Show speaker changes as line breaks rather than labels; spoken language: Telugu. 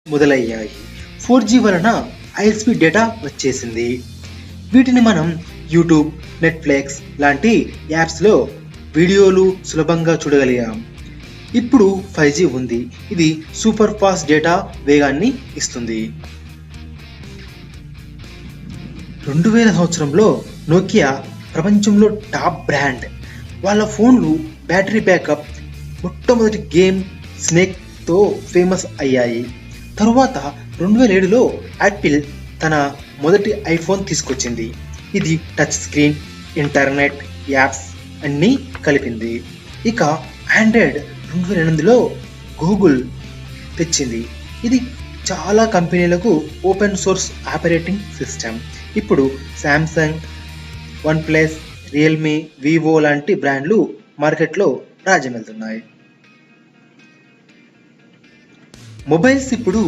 మొదలయ్యాయి. 4G వలన హై స్పీడ్ డేటా వచ్చేసింది. వీటిని మనం యూట్యూబ్, నెట్‌ఫ్లిక్స్ లాంటి యాప్స్‌లో వీడియోలు సులభంగా చూడగలిగాం. ఇప్పుడు 5G ఉంది. ఇది సూపర్ ఫాస్ట్ డేటా వేగాన్ని ఇస్తుంది. 2000 సంవత్సరంలో నోకియా ప్రపంచంలో టాప్ బ్రాండ్. వాళ్ళ ఫోన్లు బ్యాటరీ బ్యాకప్, మొట్టమొదటి గేమ్ స్నేక్‌తో ఫేమస్ అయ్యాయి. తరువాత 2007లో యాపిల్ తన మొదటి ఐఫోన్ తీసుకొచ్చింది. ఇది టచ్ స్క్రీన్, ఇంటర్నెట్, యాప్స్ అన్నీ కలిపింది. ఇక ఆండ్రాయిడ్ 2008లో గూగుల్ తెచ్చింది. ఇది చాలా కంపెనీలకు ఓపెన్ సోర్స్ ఆపరేటింగ్ సిస్టమ్. ఇప్పుడు శాంసంగ్, వన్‌ప్లస్, రియల్‌మీ, వివో లాంటి బ్రాండ్లు మార్కెట్లో రాజ్యమేలుతున్నాయి. మొబైల్స్ ఇప్పుడు